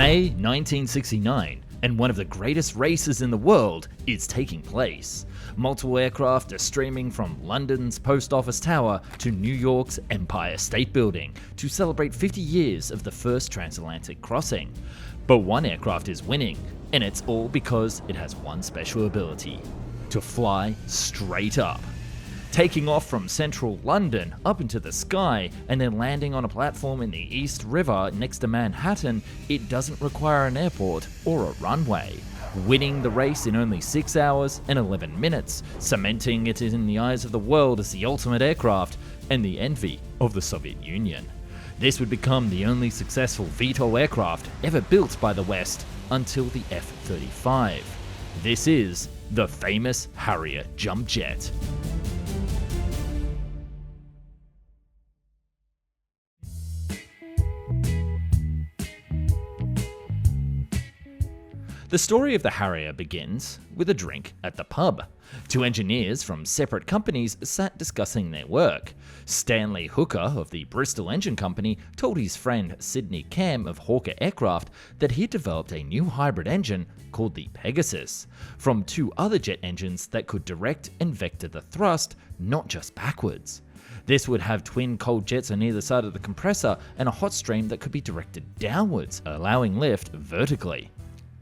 May 1969, and one of the greatest races in the world is taking place. Multiple aircraft are streaming from London's Post Office Tower to New York's Empire State Building to celebrate 50 years of the first transatlantic crossing. But one aircraft is winning, and it's all because it has one special ability: to fly straight up. Taking off from central London up into the sky and then landing on a platform in the East River next to Manhattan, it doesn't require an airport or a runway. Winning the race in only 6 hours and 11 minutes, cementing it in the eyes of the world as the ultimate aircraft and the envy of the Soviet Union. This would become the only successful VTOL aircraft ever built by the West until the F-35. This is the famous Harrier Jump Jet. The story of the Harrier begins with a drink at the pub. Two engineers from separate companies sat discussing their work. Stanley Hooker of the Bristol Engine Company told his friend Sidney Cam of Hawker Aircraft that he had developed a new hybrid engine called the Pegasus, from two other jet engines that could direct and vector the thrust, not just backwards. This would have twin cold jets on either side of the compressor and a hot stream that could be directed downwards, allowing lift vertically.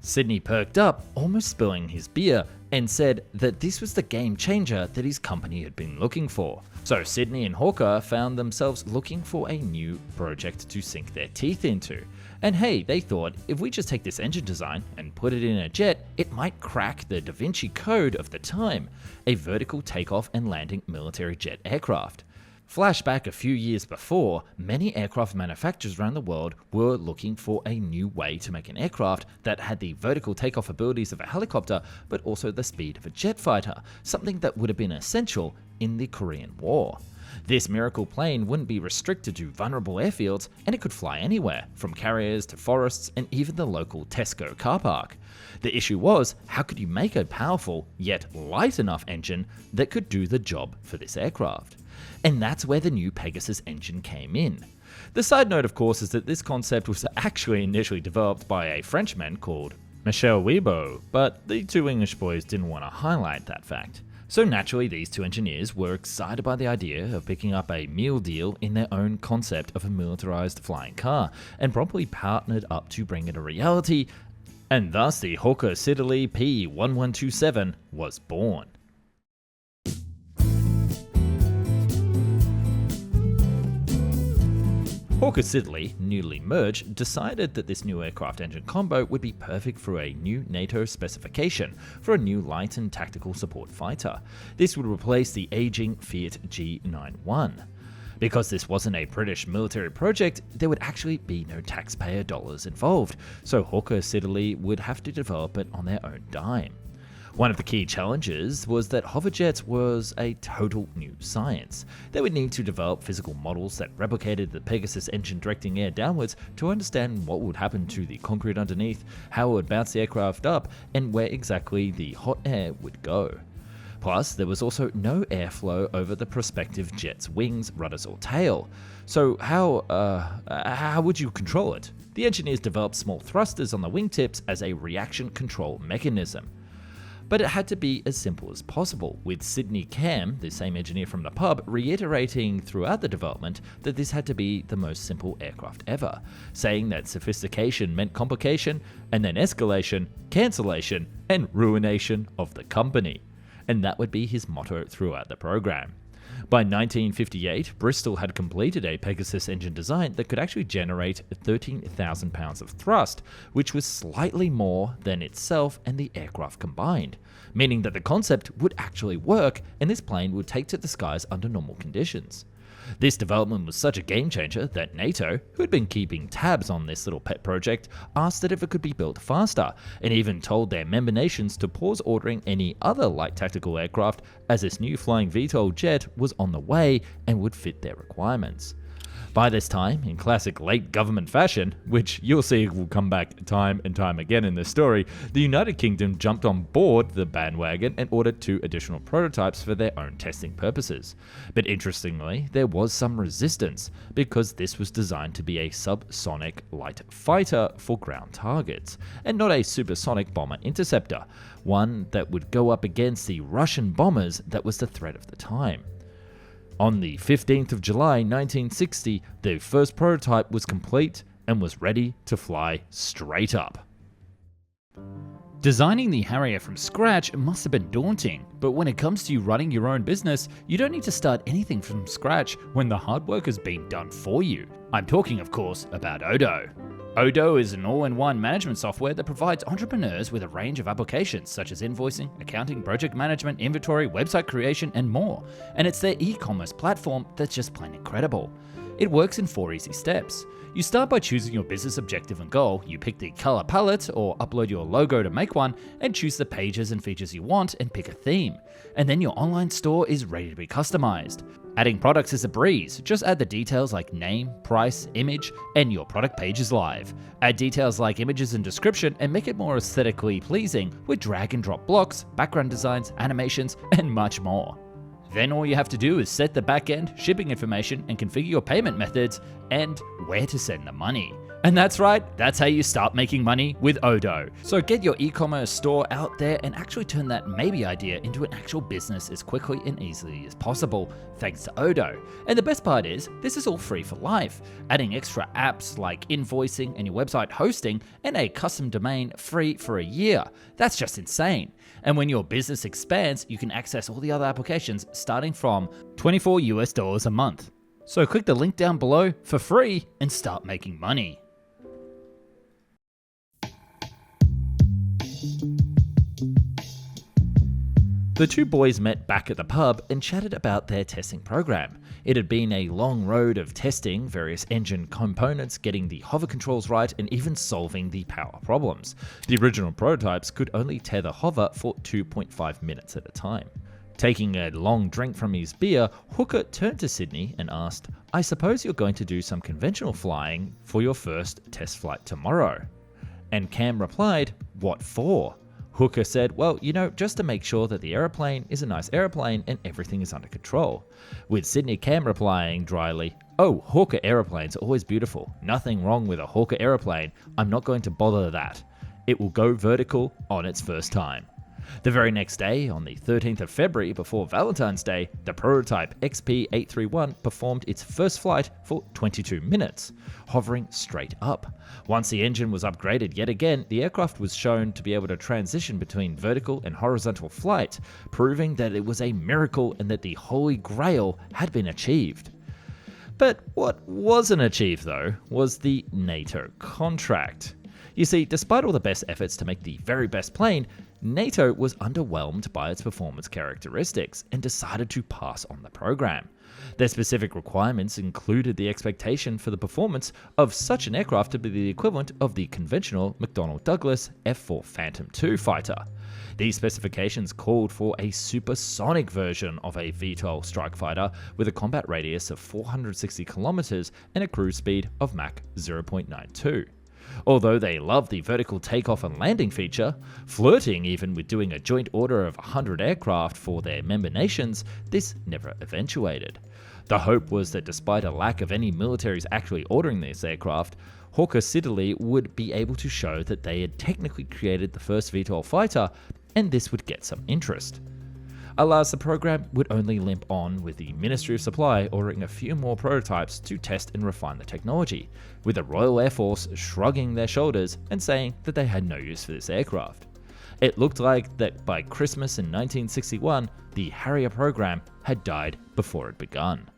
Sidney perked up, almost spilling his beer, and said that this was the game changer that his company had been looking for. So Sidney and Hawker found themselves looking for a new project to sink their teeth into. And hey, they thought, if we just take this engine design and put it in a jet, it might crack the Da Vinci Code of the time, a vertical takeoff and landing military jet aircraft. Flashback a few years before, many aircraft manufacturers around the world were looking for a new way to make an aircraft that had the vertical takeoff abilities of a helicopter, but also the speed of a jet fighter, something that would have been essential in the Korean War. This miracle plane wouldn't be restricted to vulnerable airfields, and it could fly anywhere, from carriers to forests and even the local Tesco car park. The issue was, how could you make a powerful, yet light enough engine that could do the job for this aircraft? And that's where the new Pegasus engine came in. The side note, of course, is that this concept was actually initially developed by a Frenchman called Michel Weibo, but the two English boys didn't want to highlight that fact. So naturally, these two engineers were excited by the idea of picking up a meal deal in their own concept of a militarized flying car, and promptly partnered up to bring it a reality, and thus the Hawker Siddeley P1127 was born. Hawker Siddeley, newly merged, decided that this new aircraft engine combo would be perfect for a new NATO specification for a new light and tactical support fighter. This would replace the aging Fiat G91. Because this wasn't a British military project, there would actually be no taxpayer dollars involved, so Hawker Siddeley would have to develop it on their own dime. One of the key challenges was that hoverjets was a total new science. They would need to develop physical models that replicated the Pegasus engine directing air downwards to understand what would happen to the concrete underneath, how it would bounce the aircraft up, and where exactly the hot air would go. Plus, there was also no airflow over the prospective jet's wings, rudders, or tail. So how would you control it? The engineers developed small thrusters on the wingtips as a reaction control mechanism. But it had to be as simple as possible, with Sidney Cam, the same engineer from the pub, reiterating throughout the development that this had to be the most simple aircraft ever, saying that sophistication meant complication, and then escalation, cancellation, and ruination of the company. And that would be his motto throughout the program. By 1958, Bristol had completed a Pegasus engine design that could actually generate 13,000 pounds of thrust, which was slightly more than itself and the aircraft combined, meaning that the concept would actually work and this plane would take to the skies under normal conditions. This development was such a game changer that NATO, who had been keeping tabs on this little pet project, asked that if it could be built faster, and even told their member nations to pause ordering any other light tactical aircraft as this new flying VTOL jet was on the way and would fit their requirements. By this time, in classic late government fashion, which you'll see will come back time and time again in this story, the United Kingdom jumped on board the bandwagon and ordered 2 additional prototypes for their own testing purposes. But interestingly, there was some resistance, because this was designed to be a subsonic light fighter for ground targets, and not a supersonic bomber interceptor, one that would go up against the Russian bombers that was the threat of the time. On the 15th of July 1960, the first prototype was complete and was ready to fly straight up. Designing the Harrier from scratch must have been daunting, but when it comes to you running your own business, you don't need to start anything from scratch when the hard work has been done for you. I'm talking, of course, about Odoo. Odoo is an all-in-one management software that provides entrepreneurs with a range of applications such as invoicing, accounting, project management, inventory, website creation, and more. And it's their e-commerce platform that's just plain incredible. It works in 4 easy steps. You start by choosing your business objective and goal, you pick the color palette or upload your logo to make one, and choose the pages and features you want and pick a theme. And then your online store is ready to be customized. Adding products is a breeze, just add the details like name, price, image, and your product page is live. Add details like images and description and make it more aesthetically pleasing with drag and drop blocks, background designs, animations, and much more. Then all you have to do is set the backend, shipping information, and configure your payment methods, and where to send the money. And that's right, that's how you start making money with Odoo. So get your e-commerce store out there and actually turn that maybe idea into an actual business as quickly and easily as possible, thanks to Odoo. And the best part is, this is all free for life. Adding extra apps like invoicing and your website hosting and a custom domain free for a year. That's just insane. And when your business expands, you can access all the other applications starting from $24 a month. So click the link down below for free and start making money. The 2 boys met back at the pub and chatted about their testing program. It had been a long road of testing various engine components, getting the hover controls right, and even solving the power problems. The original prototypes could only tether hover for 2.5 minutes at a time. Taking a long drink from his beer, Hooker turned to Sydney and asked, "I suppose you're going to do some conventional flying for your first test flight tomorrow?" And Cam replied, "What for?" Hooker said, "Well, just to make sure that the aeroplane is a nice aeroplane and everything is under control." With Sydney Cam replying dryly, "Oh, Hawker aeroplanes are always beautiful. Nothing wrong with a Hawker aeroplane. I'm not going to bother that. It will go vertical on its first time." The very next day, on the 13th of February before Valentine's Day, the prototype XP831 performed its first flight for 22 minutes, hovering straight up. Once the engine was upgraded yet again, the aircraft was shown to be able to transition between vertical and horizontal flight, proving that it was a miracle and that the Holy Grail had been achieved. But what wasn't achieved, though, was the NATO contract. You see, despite all the best efforts to make the very best plane, NATO was underwhelmed by its performance characteristics and decided to pass on the program. Their specific requirements included the expectation for the performance of such an aircraft to be the equivalent of the conventional McDonnell Douglas F-4 Phantom II fighter. These specifications called for a supersonic version of a VTOL strike fighter with a combat radius of 460 kilometers and a cruise speed of Mach 0.92. Although they loved the vertical takeoff and landing feature, flirting even with doing a joint order of 100 aircraft for their member nations, this never eventuated. The hope was that despite a lack of any militaries actually ordering this aircraft, Hawker Siddeley would be able to show that they had technically created the first VTOL fighter, and this would get some interest. Alas, the program would only limp on, with the Ministry of Supply ordering a few more prototypes to test and refine the technology, with the Royal Air Force shrugging their shoulders and saying that they had no use for this aircraft. It looked like that by Christmas in 1961, the Harrier program had died before it begun.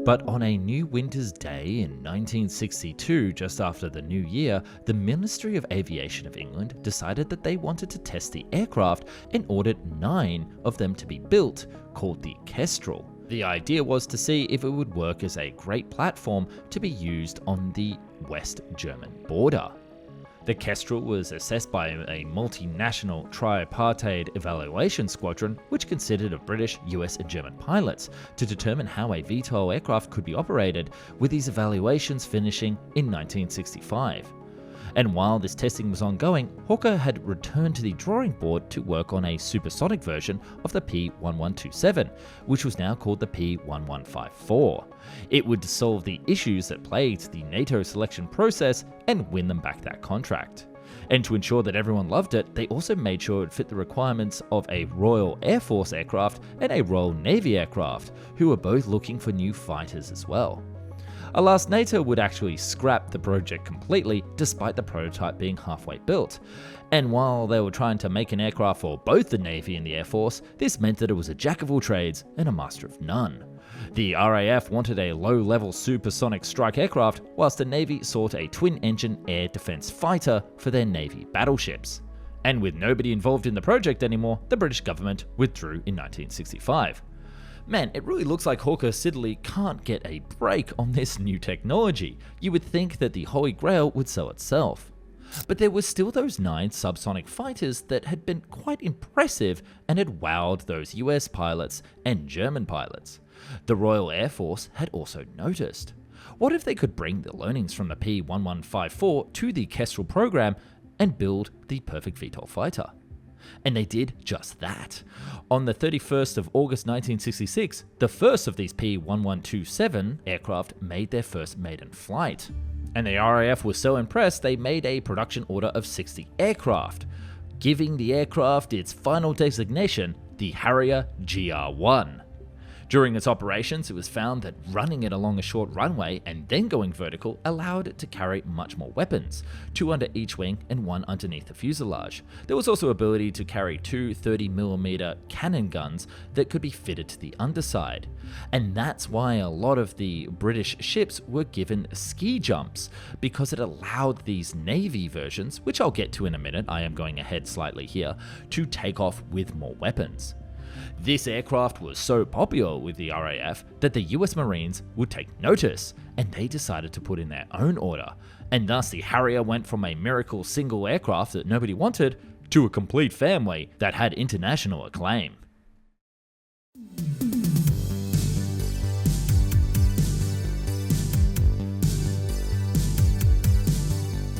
But on a new winter's day in 1962, just after the new year, the Ministry of Aviation of England decided that they wanted to test the aircraft and ordered 9 of them to be built, called the Kestrel. The idea was to see if it would work as a great platform to be used on the West German border. The Kestrel was assessed by a multinational tripartite evaluation squadron which consisted of British, US and German pilots to determine how a VTOL aircraft could be operated, with these evaluations finishing in 1965. And while this testing was ongoing, Hawker had returned to the drawing board to work on a supersonic version of the P-1127, which was now called the P-1154. It would solve the issues that plagued the NATO selection process and win them back that contract. And to ensure that everyone loved it, they also made sure it fit the requirements of a Royal Air Force aircraft and a Royal Navy aircraft, who were both looking for new fighters as well. Alas, NATO would actually scrap the project completely, despite the prototype being halfway built. And while they were trying to make an aircraft for both the Navy and the Air Force, this meant that it was a jack of all trades and a master of none. The RAF wanted a low-level supersonic strike aircraft, whilst the Navy sought a twin-engine air defence fighter for their Navy battleships. And with nobody involved in the project anymore, the British government withdrew in 1965. Man, it really looks like Hawker Siddeley can't get a break on this new technology. You would think that the Holy Grail would sell itself. But there were still those 9 subsonic fighters that had been quite impressive and had wowed those US pilots and German pilots. The Royal Air Force had also noticed. What if they could bring the learnings from the P-1154 to the Kestrel program and build the perfect VTOL fighter? And they did just that. On the 31st of August 1966, the first of these P-1127 aircraft made their first maiden flight. And the RAF was so impressed they made a production order of 60 aircraft, giving the aircraft its final designation, the Harrier GR1. During its operations, it was found that running it along a short runway and then going vertical allowed it to carry much more weapons, 2 under each wing and 1 underneath the fuselage. There was also ability to carry 2 30mm cannon guns that could be fitted to the underside. And that's why a lot of the British ships were given ski jumps, because it allowed these Navy versions, which I'll get to in a minute, I am going ahead slightly here, to take off with more weapons. This aircraft was so popular with the RAF that the US Marines would take notice, and they decided to put in their own order, and thus the Harrier went from a miracle single aircraft that nobody wanted to a complete family that had international acclaim.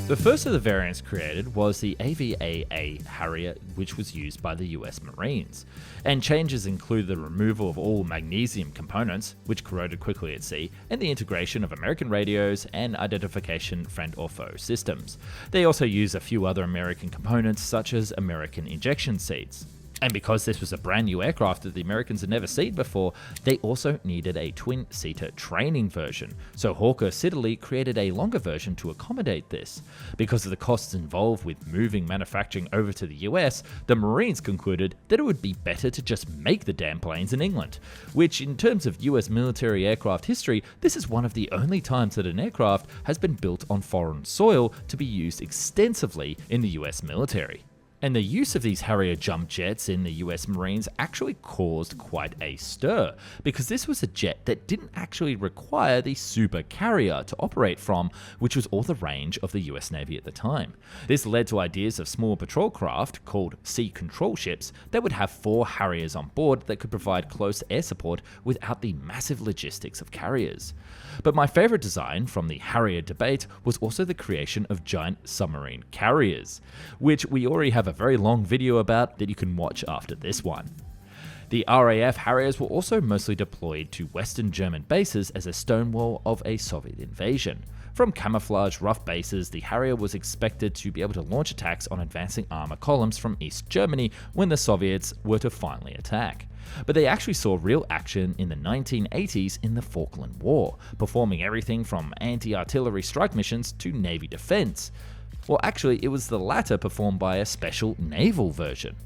The first of the variants created was the AVAA Harrier, which was used by the US Marines, and changes include the removal of all magnesium components, which corroded quickly at sea, and the integration of American radios and identification friend or foe systems. They also use a few other American components, such as American injection seats. And because this was a brand new aircraft that the Americans had never seen before, they also needed a twin-seater training version, so Hawker Siddeley created a longer version to accommodate this. Because of the costs involved with moving manufacturing over to the US, the Marines concluded that it would be better to just make the damn planes in England, which in terms of US military aircraft history, this is one of the only times that an aircraft has been built on foreign soil to be used extensively in the US military. And the use of these Harrier Jump Jets in the US Marines actually caused quite a stir, because this was a jet that didn't actually require the super carrier to operate from, which was all the range of the US Navy at the time. This led to ideas of small patrol craft, called sea control ships, that would have 4 Harriers on board that could provide close air support without the massive logistics of carriers. But my favourite design from the Harrier debate was also the creation of giant submarine carriers, which we already have a very long video about that you can watch after this one. The RAF Harriers were also mostly deployed to Western German bases as a stonewall of a Soviet invasion. From camouflage rough bases, the Harrier was expected to be able to launch attacks on advancing armor columns from East Germany when the Soviets were to finally attack. But they actually saw real action in the 1980s in the Falkland War, performing everything from anti-artillery strike missions to Navy defense. Well, actually, it was the latter performed by a special naval version.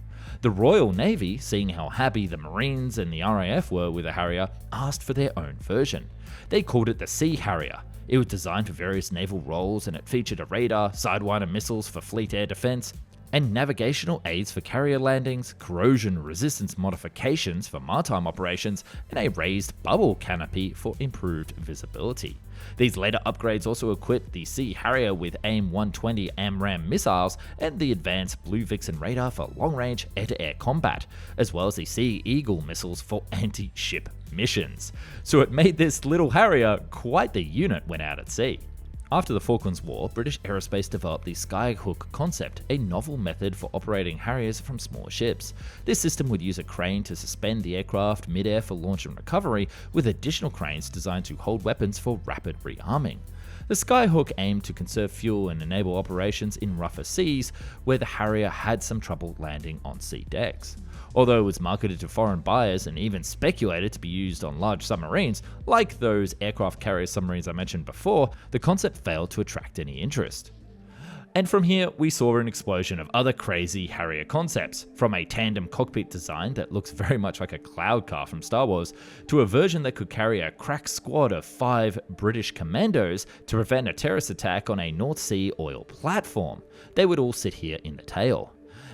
The Royal Navy, seeing how happy the Marines and the RAF were with the Harrier, asked for their own version. They called it the Sea Harrier. It was designed for various naval roles, and it featured a radar, Sidewinder missiles for fleet air defense, and navigational aids for carrier landings, corrosion resistance modifications for maritime operations, and a raised bubble canopy for improved visibility. These later upgrades also equipped the Sea Harrier with AIM-120 AMRAAM missiles and the advanced Blue Vixen radar for long-range air-to-air combat, as well as the Sea Eagle missiles for anti-ship missions. So it made this little Harrier quite the unit when out at sea. After the Falklands War, British Aerospace developed the Skyhook concept, a novel method for operating Harriers from smaller ships. This system would use a crane to suspend the aircraft mid-air for launch and recovery, with additional cranes designed to hold weapons for rapid rearming. The Skyhook aimed to conserve fuel and enable operations in rougher seas, where the Harrier had some trouble landing on sea decks. Although it was marketed to foreign buyers and even speculated to be used on large submarines, like those aircraft carrier submarines I mentioned before, the concept failed to attract any interest. And from here, we saw an explosion of other crazy Harrier concepts, from a tandem cockpit design that looks very much like a cloud car from Star Wars, to a version that could carry a crack squad of 5 British commandos to prevent a terrorist attack on a North Sea oil platform. They would all sit here in the tail.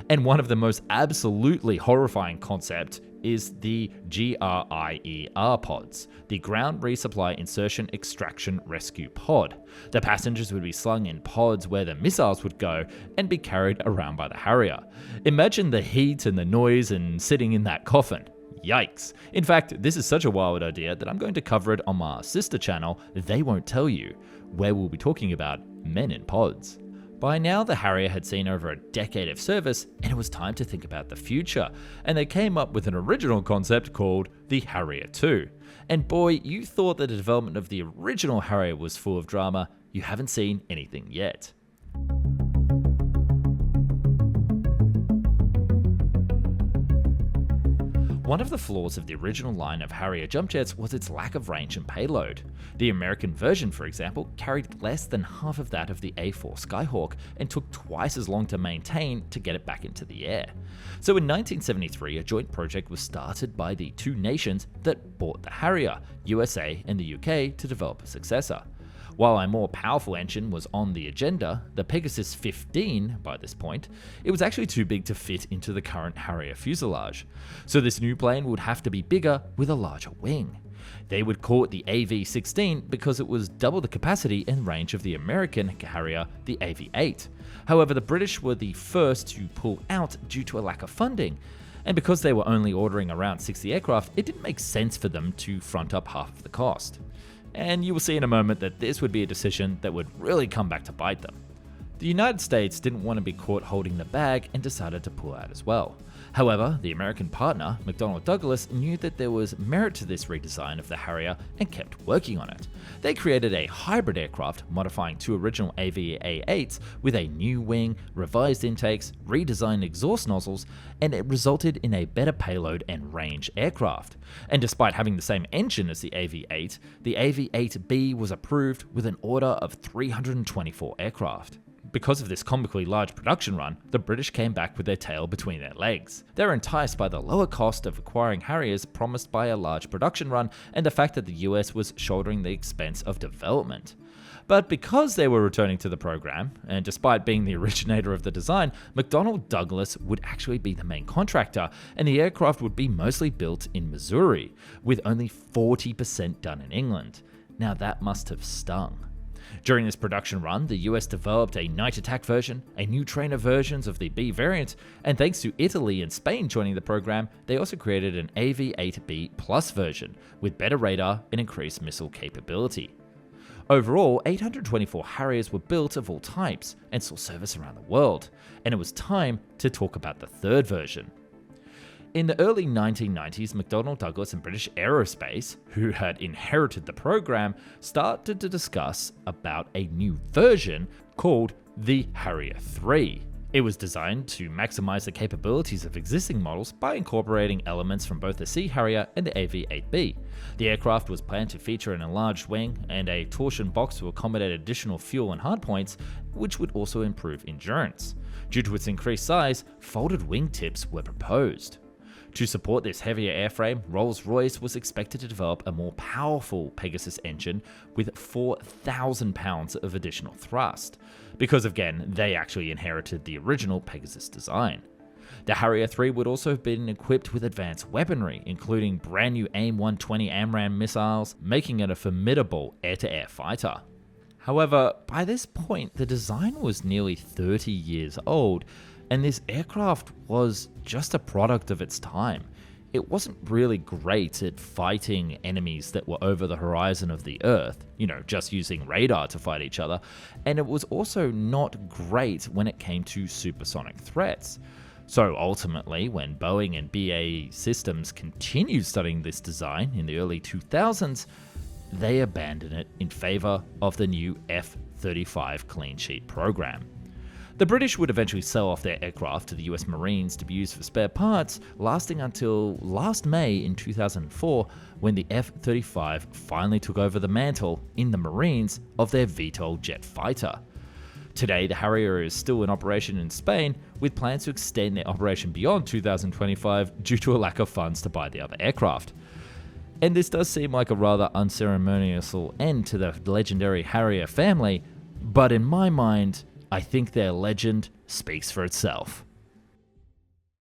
And one of the most absolutely horrifying concepts is the GRIER pods, the Ground Resupply Insertion Extraction Rescue Pod. The passengers would be slung in pods where the missiles would go and be carried around by the Harrier. Imagine the heat and the noise and sitting in that coffin. Yikes. In fact, this is such a wild idea that I'm going to cover it on my sister channel, They Won't Tell You, where we'll be talking about men in pods. By now, the Harrier had seen over a decade of service, and it was time to think about the future, and they came up with an original concept called the Harrier 2. And boy, you thought that the development of the original Harrier was full of drama. You haven't seen anything yet. One of the flaws of the original line of Harrier jump jets was its lack of range and payload. The American version, for example, carried less than half of that of the A4 Skyhawk and took twice as long to maintain to get it back into the air. So in 1973, a joint project was started by the two nations that bought the Harrier, USA and the UK, to develop a successor. While a more powerful engine was on the agenda, the Pegasus 15 by this point, it was actually too big to fit into the current Harrier fuselage. So this new plane would have to be bigger with a larger wing. They would call it the AV-16 because it was double the capacity and range of the American Harrier, the AV-8. However, the British were the first to pull out due to a lack of funding. And because they were only ordering around 60 aircraft, it didn't make sense for them to front up half of the cost. And you will see in a moment that this would be a decision that would really come back to bite them. The United States didn't want to be caught holding the bag and decided to pull out as well. However, the American partner, McDonnell Douglas, knew that there was merit to this redesign of the Harrier and kept working on it. They created a hybrid aircraft, modifying two original AV-8s with a new wing, revised intakes, redesigned exhaust nozzles, and it resulted in a better payload and range aircraft. And despite having the same engine as the AV-8, the AV-8B was approved with an order of 324 aircraft. Because of this comically large production run, the British came back with their tail between their legs. They were enticed by the lower cost of acquiring Harriers promised by a large production run and the fact that the US was shouldering the expense of development. But because they were returning to the program, and despite being the originator of the design, McDonnell Douglas would actually be the main contractor, and the aircraft would be mostly built in Missouri, with only 40% done in England. Now that must have stung. During this production run, the US developed a night attack version, a new trainer versions of the B variant, and thanks to Italy and Spain joining the program, they also created an AV-8B Plus version, with better radar and increased missile capability. Overall, 824 Harriers were built of all types and saw service around the world, and it was time to talk about the third version. In the early 1990s, McDonnell Douglas and British Aerospace, who had inherited the program, started to discuss about a new version called the Harrier 3. It was designed to maximize the capabilities of existing models by incorporating elements from both the Sea Harrier and the AV-8B. The aircraft was planned to feature an enlarged wing and a torsion box to accommodate additional fuel and hardpoints, which would also improve endurance. Due to its increased size, folded wing tips were proposed. To support this heavier airframe, Rolls-Royce was expected to develop a more powerful Pegasus engine with 4,000 pounds of additional thrust, because again, they actually inherited the original Pegasus design. The Harrier 3 would also have been equipped with advanced weaponry, including brand new AIM-120 AMRAAM missiles, making it a formidable air-to-air fighter. However, by this point, the design was nearly 30 years old, and this aircraft was just a product of its time. It wasn't really great at fighting enemies that were over the horizon of the Earth, just using radar to fight each other, and it was also not great when it came to supersonic threats. So ultimately, when Boeing and BAE Systems continued studying this design in the early 2000s, they abandoned it in favor of the new F-35 clean sheet program. The British would eventually sell off their aircraft to the US Marines to be used for spare parts, lasting until last May in 2004, when the F-35 finally took over the mantle in the Marines of their VTOL jet fighter. Today, the Harrier is still in operation in Spain, with plans to extend their operation beyond 2025 due to a lack of funds to buy the other aircraft. And this does seem like a rather unceremonious end to the legendary Harrier family, but in my mind, I think their legend speaks for itself.